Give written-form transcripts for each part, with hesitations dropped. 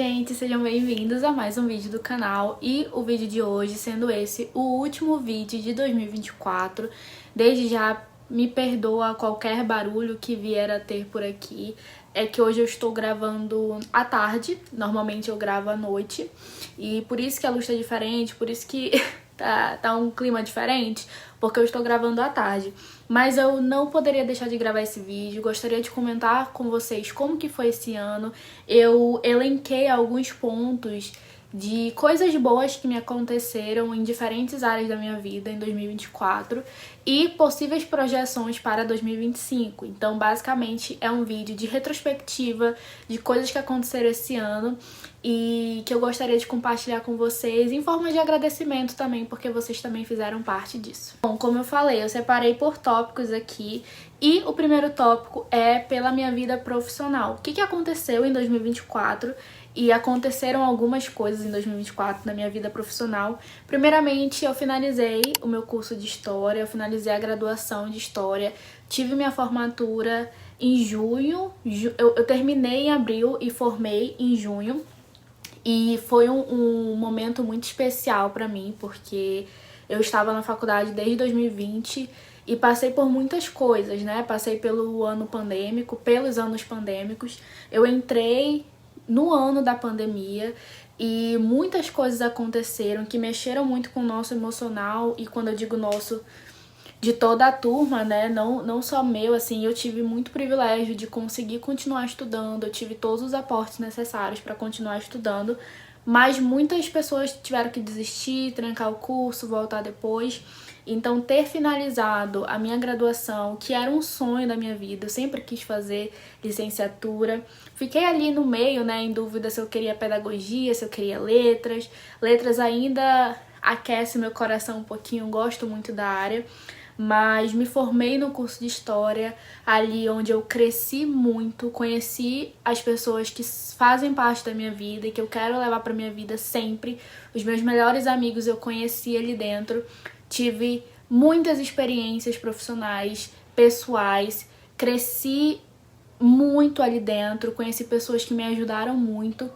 Gente, sejam bem-vindos a mais um vídeo do canal e o vídeo de hoje sendo esse o último vídeo de 2024. Desde já me perdoa qualquer barulho que vier a ter por aqui. É que hoje eu estou gravando à tarde, normalmente eu gravo à noite e por isso que a luz tá diferente, por isso que tá um clima diferente, porque eu estou gravando à tarde. Mas eu não poderia deixar de gravar esse vídeo, gostaria de comentar com vocês como que foi esse ano. Eu elenquei alguns pontos de coisas boas que me aconteceram em diferentes áreas da minha vida em 2024 e possíveis projeções para 2025. Então, basicamente, é um vídeo de retrospectiva de coisas que aconteceram esse ano e que eu gostaria de compartilhar com vocês em forma de agradecimento também, porque vocês também fizeram parte disso. Bom, como eu falei, eu separei por tópicos aqui e o primeiro tópico é pela minha vida profissional. O que aconteceu em 2024? E aconteceram algumas coisas em 2024 na minha vida profissional. Primeiramente, eu finalizei o meu curso de História, eu finalizei a graduação de História, tive minha formatura em junho, eu terminei em abril e formei em junho. E foi um momento muito especial pra mim, porque eu estava na faculdade desde 2020 e passei por muitas coisas, né? Passei pelo ano pandêmico, pelos anos pandêmicos. Eu entrei no ano da pandemia e muitas coisas aconteceram que mexeram muito com o nosso emocional, e quando eu digo nosso, de toda a turma, né, não só meu, assim, eu tive muito privilégio de conseguir continuar estudando, eu tive todos os aportes necessários para continuar estudando, mas muitas pessoas tiveram que desistir, trancar o curso, voltar depois. Então, ter finalizado a minha graduação, que era um sonho da minha vida, eu sempre quis fazer licenciatura. Fiquei ali no meio, né, em dúvida se eu queria pedagogia, se eu queria letras. Letras ainda aquece meu coração um pouquinho, gosto muito da área. Mas me formei no curso de História, ali onde eu cresci muito, conheci as pessoas que fazem parte da minha vida e que eu quero levar pra minha vida sempre. Os meus melhores amigos eu conheci ali dentro, tive muitas experiências profissionais, pessoais, cresci muito ali dentro, conheci pessoas que me ajudaram muito.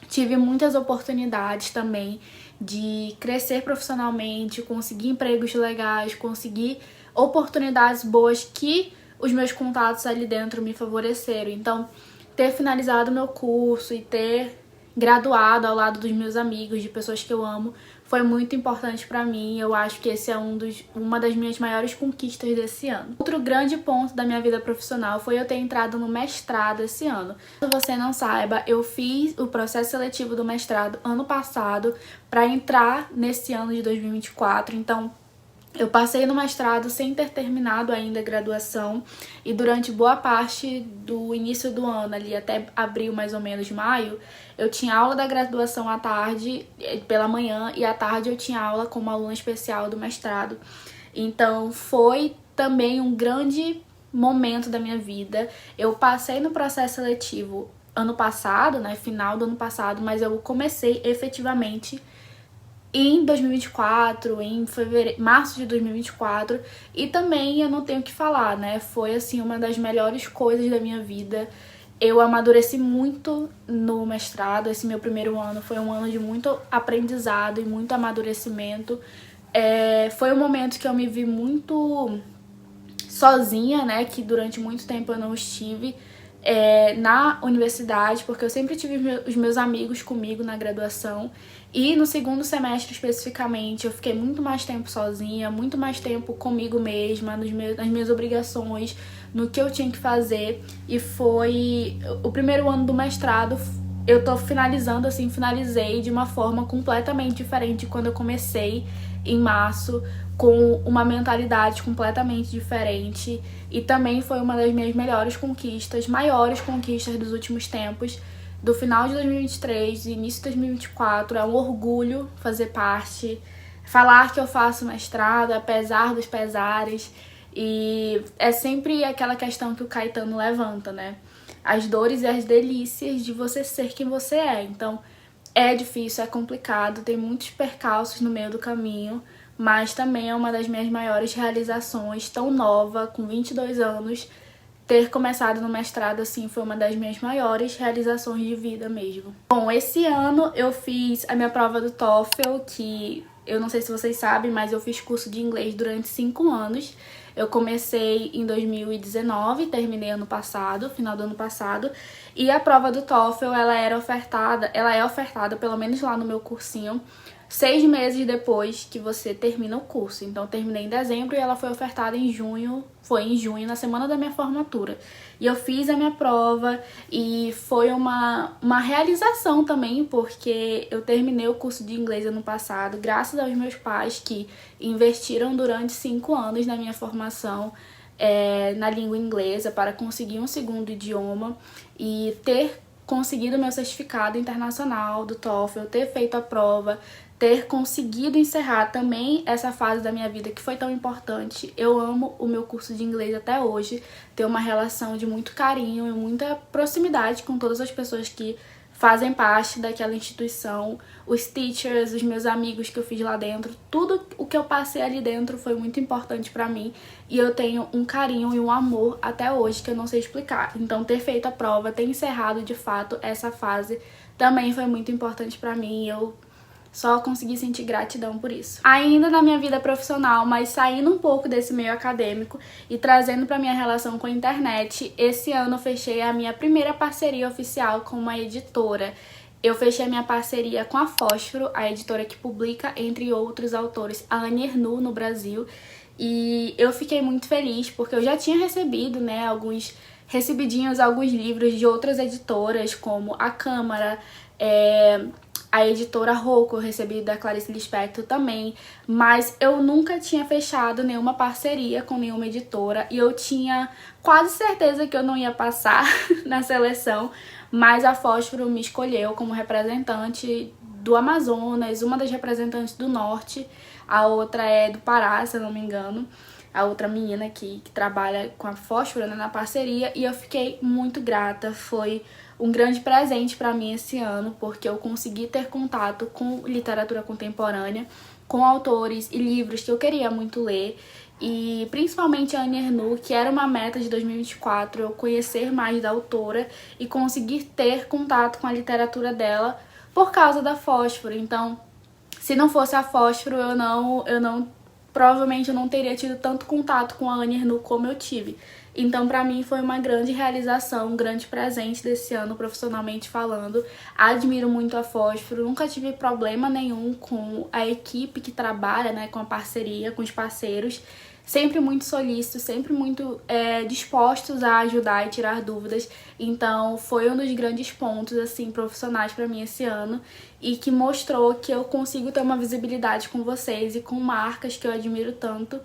Tive muitas oportunidades também de crescer profissionalmente, conseguir empregos legais, conseguir oportunidades boas que os meus contatos ali dentro me favoreceram. Então, ter finalizado meu curso e ter graduado ao lado dos meus amigos, de pessoas que eu amo, foi muito importante pra mim. Eu acho que esse é uma das minhas maiores conquistas desse ano. Outro grande ponto da minha vida profissional foi eu ter entrado no mestrado esse ano. Se você não saiba, eu fiz o processo seletivo do mestrado ano passado pra entrar nesse ano de 2024, então eu passei no mestrado sem ter terminado ainda a graduação e durante boa parte do início do ano, ali até abril, mais ou menos, maio, eu tinha aula da graduação à tarde, pela manhã, e à tarde eu tinha aula como aluna especial do mestrado. Então foi também um grande momento da minha vida. Eu passei no processo seletivo ano passado, né, final do ano passado, mas eu comecei efetivamente em 2024, em março de 2024, e também eu não tenho o que falar, né? Foi assim uma das melhores coisas da minha vida. Eu amadureci muito no mestrado. Esse meu primeiro ano foi um ano de muito aprendizado e muito amadurecimento. Foi um momento que eu me vi muito sozinha, né? Que durante muito tempo eu não estive na universidade, porque eu sempre tive os meus amigos comigo na graduação. E no segundo semestre, especificamente, eu fiquei muito mais tempo sozinha, muito mais tempo comigo mesma, nas minhas obrigações, no que eu tinha que fazer. E foi o primeiro ano do mestrado, eu tô finalizando, assim, finalizei de uma forma completamente diferente de quando eu comecei em março, com uma mentalidade completamente diferente. E também foi uma das minhas melhores conquistas, maiores conquistas dos últimos tempos, do final de 2023 e início de 2024. É um orgulho fazer parte, falar que eu faço mestrado, apesar dos pesares. E é sempre aquela questão que o Caetano levanta, né? As dores e as delícias de você ser quem você é. Então, é difícil, é complicado, tem muitos percalços no meio do caminho, mas também é uma das minhas maiores realizações, tão nova, com 22 anos, ter começado no mestrado, assim, foi uma das minhas maiores realizações de vida mesmo. Bom, esse ano eu fiz a minha prova do TOEFL, que eu não sei se vocês sabem, mas eu fiz curso de inglês durante 5 anos. Eu comecei em 2019, terminei ano passado, final do ano passado, e a prova do TOEFL, ela é ofertada, pelo menos lá no meu cursinho, 6 meses depois que você termina o curso. Então, eu terminei em dezembro e ela foi ofertada em junho, na semana da minha formatura. E eu fiz a minha prova e foi uma realização também, porque eu terminei o curso de inglês ano passado, graças aos meus pais que investiram durante 5 anos na minha formação na língua inglesa para conseguir um segundo idioma e ter conseguido meu certificado internacional do TOEFL, ter feito a prova, ter conseguido encerrar também essa fase da minha vida que foi tão importante. Eu amo o meu curso de inglês até hoje, tenho uma relação de muito carinho e muita proximidade com todas as pessoas que fazem parte daquela instituição, os teachers, os meus amigos que eu fiz lá dentro, tudo o que eu passei ali dentro foi muito importante pra mim e eu tenho um carinho e um amor até hoje que eu não sei explicar. Então, ter feito a prova, ter encerrado de fato essa fase também foi muito importante pra mim e eu só consegui sentir gratidão por isso. Ainda na minha vida profissional, mas saindo um pouco desse meio acadêmico e trazendo para minha relação com a internet, esse ano eu fechei a minha primeira parceria oficial com uma editora. Eu fechei a minha parceria com a Fósforo, a editora que publica, entre outros autores, a Annie Ernaux no Brasil. E eu fiquei muito feliz porque eu já tinha recebido, né, alguns livros de outras editoras, como a Câmara, a editora Rocco, eu recebi da Clarice Lispector também, mas eu nunca tinha fechado nenhuma parceria com nenhuma editora e eu tinha quase certeza que eu não ia passar na seleção, mas a Fósforo me escolheu como representante do Amazonas, uma das representantes do Norte, a outra é do Pará, se eu não me engano, a outra menina que trabalha com a Fósforo, né, na parceria, e eu fiquei muito grata. Foi um grande presente para mim esse ano, porque eu consegui ter contato com literatura contemporânea, com autores e livros que eu queria muito ler, e principalmente a Annie Ernaux, que era uma meta de 2024, eu conhecer mais da autora e conseguir ter contato com a literatura dela por causa da Fósforo. Então, se não fosse a Fósforo, provavelmente eu não teria tido tanto contato com a Annie Ernaux como eu tive. Então, pra mim, foi uma grande realização, um grande presente desse ano, profissionalmente falando. Admiro muito a Fósforo, nunca tive problema nenhum com a equipe que trabalha, né, com a parceria, com os parceiros. Sempre muito solícitos, sempre muito dispostos a ajudar e tirar dúvidas. Então, foi um dos grandes pontos, assim, profissionais pra mim esse ano e que mostrou que eu consigo ter uma visibilidade com vocês e com marcas que eu admiro tanto,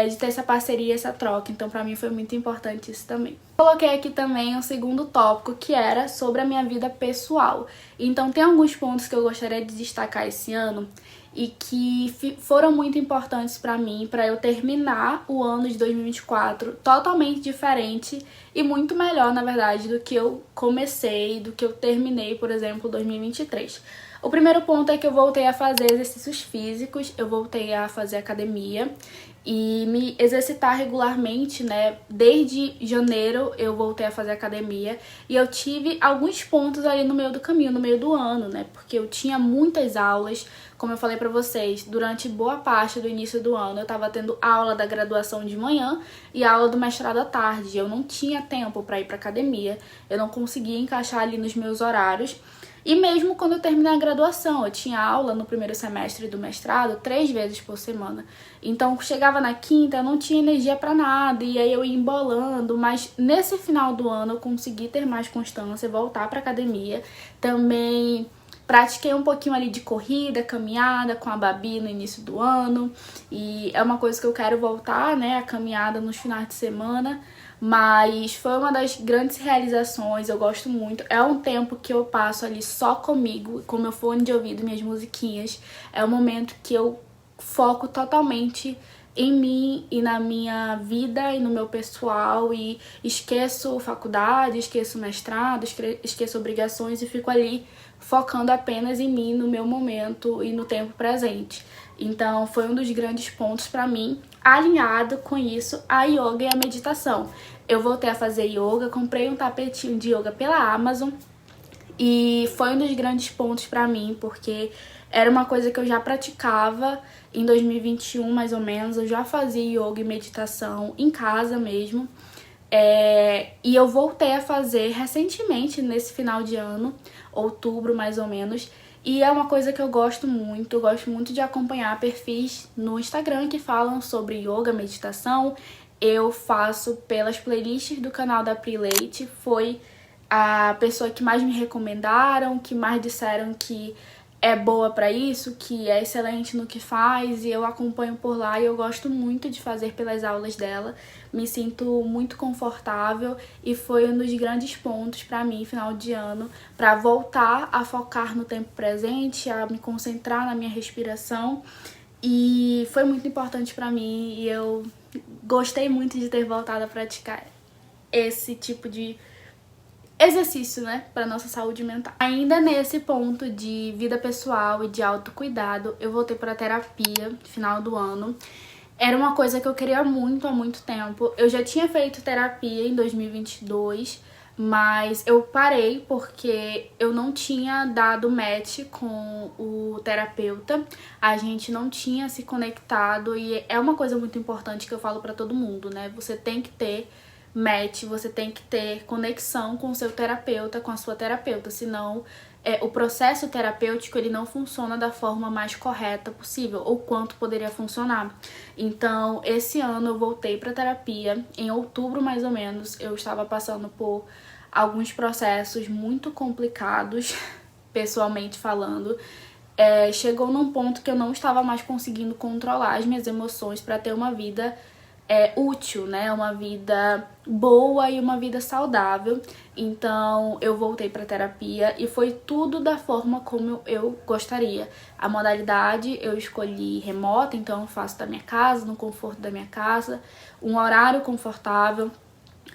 de ter essa parceria, essa troca. Então, pra mim foi muito importante isso também. Coloquei aqui também um segundo tópico, que era sobre a minha vida pessoal. Então, tem alguns pontos que eu gostaria de destacar esse ano e que foram muito importantes pra mim, pra eu terminar o ano de 2024 totalmente diferente e muito melhor, na verdade, do que eu comecei, do que eu terminei, por exemplo, 2023. O primeiro ponto é que eu voltei a fazer exercícios físicos, eu voltei a fazer academia e me exercitar regularmente, né? Desde janeiro eu voltei a fazer academia e eu tive alguns pontos ali no meio do caminho, no meio do ano, né? Porque eu tinha muitas aulas, como eu falei pra vocês, durante boa parte do início do ano eu tava tendo aula da graduação de manhã e aula do mestrado à tarde. Eu não tinha tempo pra ir pra academia, eu não conseguia encaixar ali nos meus horários. E mesmo quando eu terminei a graduação, eu tinha aula no primeiro semestre do mestrado 3 vezes por semana. Então, chegava na quinta, eu não tinha energia pra nada, e aí eu ia embolando. Mas nesse final do ano eu consegui ter mais constância, voltar pra academia. Também pratiquei um pouquinho ali de corrida, caminhada com a Babi no início do ano. E é uma coisa que eu quero voltar, né, a caminhada nos finais de semana. Mas foi uma das grandes realizações, eu gosto muito. É um tempo que eu passo ali só comigo, com meu fone de ouvido, minhas musiquinhas. É um momento que eu foco totalmente em mim e na minha vida e no meu pessoal e esqueço faculdade, esqueço mestrado, esqueço obrigações e fico ali focando apenas em mim, no meu momento e no tempo presente. Então foi um dos grandes pontos pra mim, alinhado com isso a yoga e a meditação. eu voltei a fazer yoga, comprei um tapetinho de yoga pela Amazon e foi um dos grandes pontos pra mim, porque era uma coisa que eu já praticava em 2021, mais ou menos. Eu já fazia yoga e meditação em casa mesmo. E eu voltei a fazer recentemente, nesse final de ano, outubro mais ou menos. E é uma coisa que eu gosto muito de acompanhar perfis no Instagram que falam sobre yoga, meditação. Eu faço pelas playlists do canal da Pri Leite, foi a pessoa que mais me recomendaram, que mais disseram que é boa pra isso, que é excelente no que faz, e eu acompanho por lá e eu gosto muito de fazer pelas aulas dela. Me sinto muito confortável e foi um dos grandes pontos pra mim, final de ano, pra voltar a focar no tempo presente, a me concentrar na minha respiração. E foi muito importante pra mim e eu gostei muito de ter voltado a praticar esse tipo de exercício, né, para nossa saúde mental. Ainda nesse ponto de vida pessoal e de autocuidado, eu voltei para terapia no final do ano. Era uma coisa que eu queria muito há muito tempo. Eu já tinha feito terapia em 2022, mas eu parei porque eu não tinha dado match com o terapeuta. A gente não tinha se conectado e é uma coisa muito importante que eu falo para todo mundo, né? Você tem que ter match, você tem que ter conexão com o seu terapeuta, com a sua terapeuta, senão o processo terapêutico ele não funciona da forma mais correta possível, ou quanto poderia funcionar. Então, esse ano eu voltei para terapia, em outubro mais ou menos, eu estava passando por alguns processos muito complicados, pessoalmente falando. Chegou num ponto que eu não estava mais conseguindo controlar as minhas emoções para ter uma vida útil, né? Uma vida boa e uma vida saudável. Então eu voltei para terapia e foi tudo da forma como eu gostaria. A modalidade eu escolhi remota, então eu faço da minha casa, no conforto da minha casa, um horário confortável,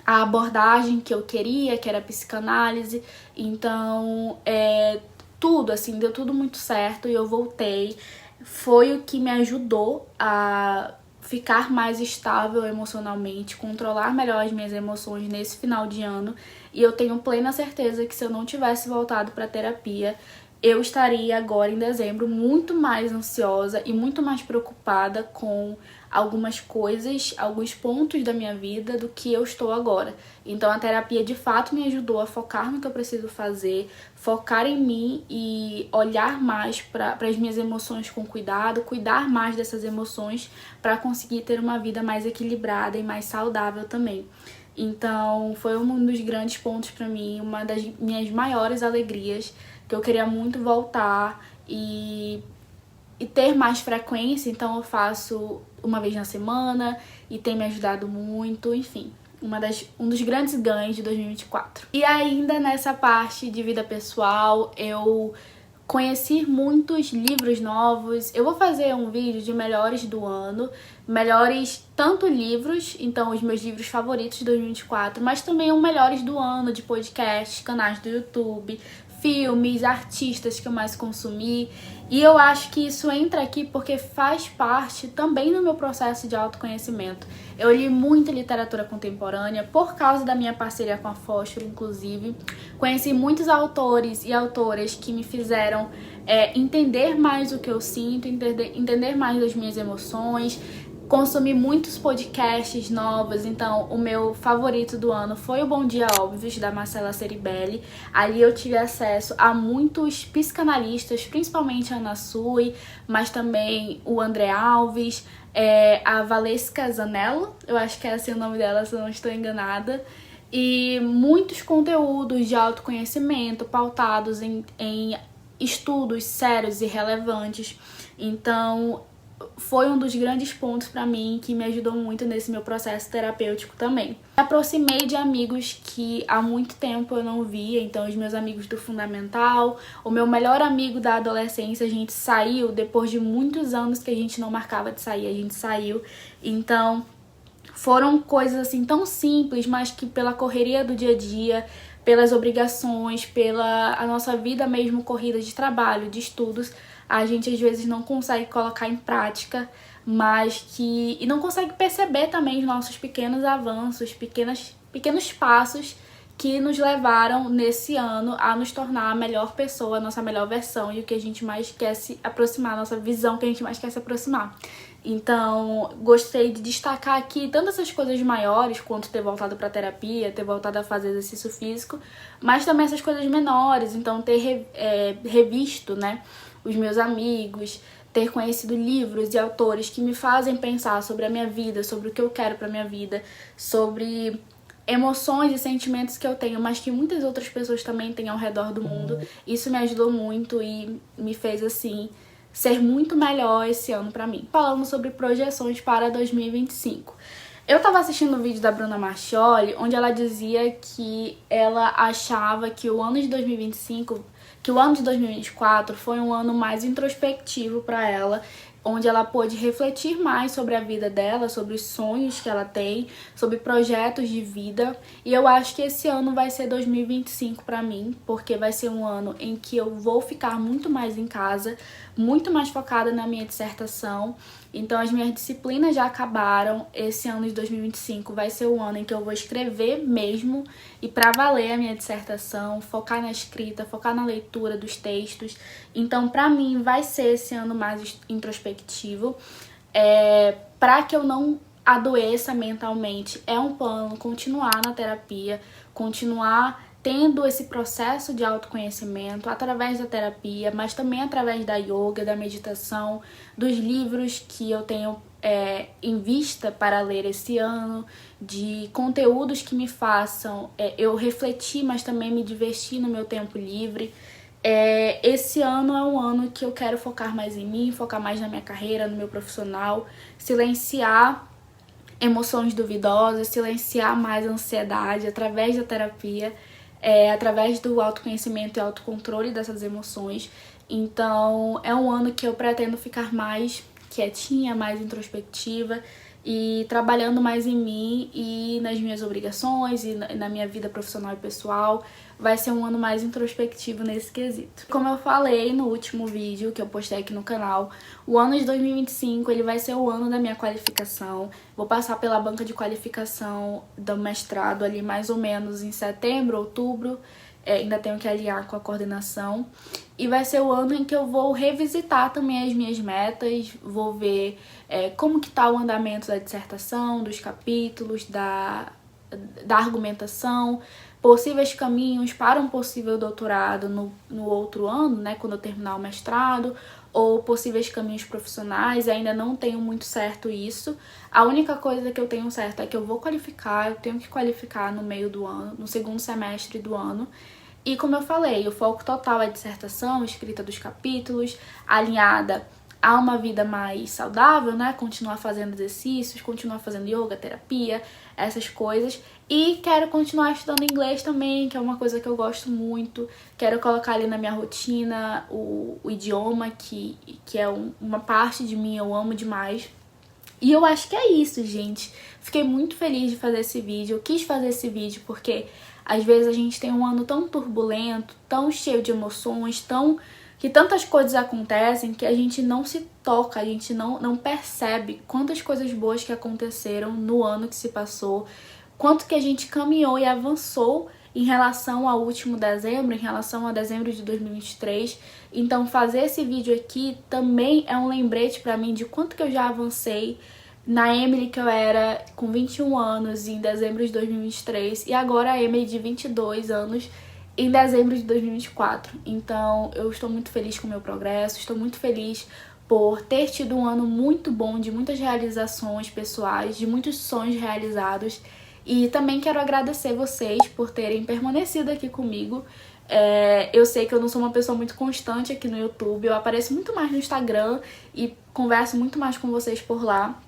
a abordagem que eu queria, que era psicanálise. Então tudo assim, deu tudo muito certo e eu voltei. Foi o que me ajudou a ficar mais estável emocionalmente, controlar melhor as minhas emoções nesse final de ano. E eu tenho plena certeza que se eu não tivesse voltado para terapia, eu estaria agora em dezembro muito mais ansiosa e muito mais preocupada com algumas coisas, alguns pontos da minha vida do que eu estou agora. Então a terapia de fato me ajudou a focar no que eu preciso fazer, focar em mim e olhar mais para as minhas emoções com cuidado, cuidar mais dessas emoções para conseguir ter uma vida mais equilibrada e mais saudável também. Então foi um dos grandes pontos para mim, uma das minhas maiores alegrias, que eu queria muito voltar e ter mais frequência. Então eu faço uma vez na semana e tem me ajudado muito, enfim, um dos grandes ganhos de 2024. E ainda nessa parte de vida pessoal, eu conheci muitos livros novos. Eu vou fazer um vídeo de melhores do ano, melhores tanto livros, então os meus livros favoritos de 2024, mas também o melhores do ano de podcasts, canais do YouTube, filmes, artistas que eu mais consumi. E eu acho que isso entra aqui porque faz parte também do meu processo de autoconhecimento. Eu li muita literatura contemporânea por causa da minha parceria com a Fósforo, inclusive. Conheci muitos autores e autoras que me fizeram entender mais o que eu sinto, entender mais das minhas emoções. Consumi muitos podcasts novos, então o meu favorito do ano foi o Bom Dia Óbvios, da Marcela Ceribelli. Ali eu tive acesso a muitos psicanalistas, principalmente a Ana Sui, mas também o André Alves, a Valesca Zanello, eu acho que é assim o nome dela, se eu não estou enganada. E muitos conteúdos de autoconhecimento pautados em estudos sérios e relevantes. Então foi um dos grandes pontos pra mim que me ajudou muito nesse meu processo terapêutico também. Me aproximei de amigos que há muito tempo eu não via, então os meus amigos do fundamental, o meu melhor amigo da adolescência, a gente saiu depois de muitos anos que a gente não marcava de sair, a gente saiu. Então foram coisas assim tão simples, mas que pela correria do dia a dia, pelas obrigações, pela a nossa vida mesmo corrida de trabalho, de estudos, a gente às vezes não consegue colocar em prática, mas e não consegue perceber também os nossos pequenos avanços, pequenas pequenos passos que nos levaram nesse ano a nos tornar a melhor pessoa, a nossa melhor versão e o que a gente mais quer se aproximar, a nossa visão que a gente mais quer se aproximar. Então, gostei de destacar aqui tanto essas coisas maiores, quanto ter voltado pra terapia, ter voltado a fazer exercício físico, mas também essas coisas menores, então ter revisto, né, os meus amigos, ter conhecido livros e autores que me fazem pensar sobre a minha vida, sobre o que eu quero pra minha vida, sobre emoções e sentimentos que eu tenho, mas que muitas outras pessoas também têm ao redor do mundo. Isso me ajudou muito e me fez, assim, ser muito melhor esse ano pra mim. Falando sobre projeções para 2025. Eu tava assistindo o vídeo da Bruna Marchioli, onde ela dizia que ela achava que o ano de 2025, que o ano de 2024 foi um ano mais introspectivo pra ela, onde ela pôde refletir mais sobre a vida dela, sobre os sonhos que ela tem, sobre projetos de vida. E eu acho que esse ano vai ser 2025 pra mim, porque vai ser um ano em que eu vou ficar muito mais em casa, muito mais focada na minha dissertação. Então as minhas disciplinas já acabaram. Esse ano de 2025 vai ser o ano em que eu vou escrever mesmo e pra valer a minha dissertação, focar na escrita, focar na leitura dos textos. Então pra mim vai ser esse ano mais introspectivo. Pra que eu não adoeça mentalmente, é um plano continuar na terapia, continuar tendo esse processo de autoconhecimento através da terapia, mas também através da yoga, da meditação, dos livros que eu tenho em vista para ler esse ano, de conteúdos que me façam eu refletir, mas também me divertir no meu tempo livre. Esse ano é um ano que eu quero focar mais em mim, focar mais na minha carreira, no meu profissional, silenciar emoções duvidosas, silenciar mais a ansiedade através da terapia, através do autoconhecimento e autocontrole dessas emoções. Então é um ano que eu pretendo ficar mais quietinha, mais introspectiva e trabalhando mais em mim e nas minhas obrigações e na minha vida profissional e pessoal. Vai ser um ano mais introspectivo nesse quesito. Como eu falei no último vídeo que eu postei aqui no canal, o ano de 2025 ele vai ser o ano da minha qualificação. Vou passar pela banca de qualificação do mestrado ali mais ou menos em setembro, outubro. Ainda tenho que alinhar com a coordenação. E vai ser o ano em que eu vou revisitar também as minhas metas, vou ver como que tá o andamento da dissertação, dos capítulos, da argumentação, possíveis caminhos para um possível doutorado no outro ano, né, quando eu terminar o mestrado, ou possíveis caminhos profissionais. Ainda não tenho muito certo isso. A única coisa que eu tenho certo é que eu vou qualificar, eu tenho que qualificar no meio do ano, no segundo semestre do ano. E como eu falei, o foco total é a dissertação, escrita dos capítulos, alinhada a uma vida mais saudável, né? Continuar fazendo exercícios, continuar fazendo yoga, terapia, essas coisas. E quero continuar estudando inglês também, que é uma coisa que eu gosto muito. Quero colocar ali na minha rotina o idioma, que é uma parte de mim, eu amo demais. E eu acho que é isso, gente. Fiquei muito feliz de fazer esse vídeo. Eu quis fazer esse vídeo porque às vezes a gente tem um ano tão turbulento, tão cheio de emoções, que tantas coisas acontecem que a gente não se toca, a gente não percebe quantas coisas boas que aconteceram no ano que se passou, quanto que a gente caminhou e avançou em relação ao último dezembro, em relação a dezembro de 2023. Então fazer esse vídeo aqui também é um lembrete pra mim de quanto que eu já avancei na Emily que eu era com 21 anos em dezembro de 2023 e agora a Emily de 22 anos em dezembro de 2024. Então eu estou muito feliz com o meu progresso, estou muito feliz por ter tido um ano muito bom, de muitas realizações pessoais, de muitos sonhos realizados. E também quero agradecer vocês por terem permanecido aqui comigo. Eu sei que eu não sou uma pessoa muito constante aqui no YouTube, eu apareço muito mais no Instagram e converso muito mais com vocês por lá.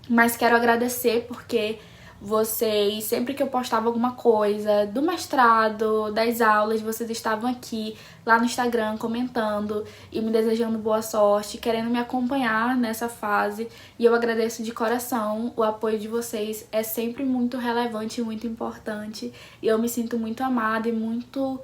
Mas quero agradecer porque vocês, sempre que eu postava alguma coisa do mestrado, das aulas, vocês estavam aqui, lá no Instagram, comentando e me desejando boa sorte, querendo me acompanhar nessa fase. E eu agradeço de coração, o apoio de vocês é sempre muito relevante e muito importante. E eu me sinto muito amada e muito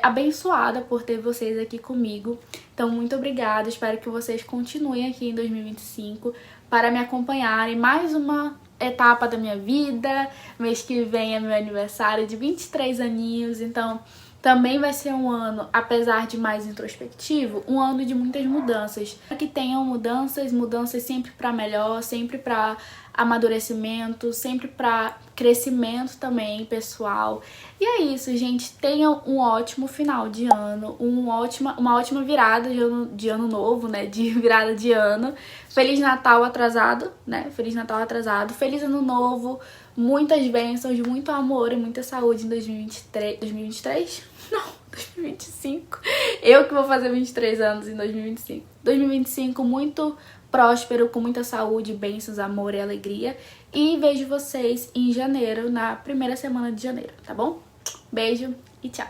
abençoada por ter vocês aqui comigo. Então, muito obrigada, espero que vocês continuem aqui em 2025 para me acompanharem mais uma etapa da minha vida. Mês que vem é meu aniversário de 23 aninhos, então também vai ser um ano, apesar de mais introspectivo, um ano de muitas mudanças. Que tenham mudanças sempre para melhor, sempre para amadurecimento, sempre para crescimento também pessoal. E é isso, gente. Tenham um ótimo final de ano, uma ótima virada de ano novo, né? De virada de ano. Feliz Natal atrasado, né? Feliz Natal atrasado. Feliz Ano Novo. Muitas bênçãos, muito amor e muita saúde em 2023. 2023? Não, 2025. Eu que vou fazer 23 anos em 2025. 2025 muito próspero, com muita saúde, bênçãos, amor e alegria. E vejo vocês em janeiro, na primeira semana de janeiro, tá bom? Beijo e tchau!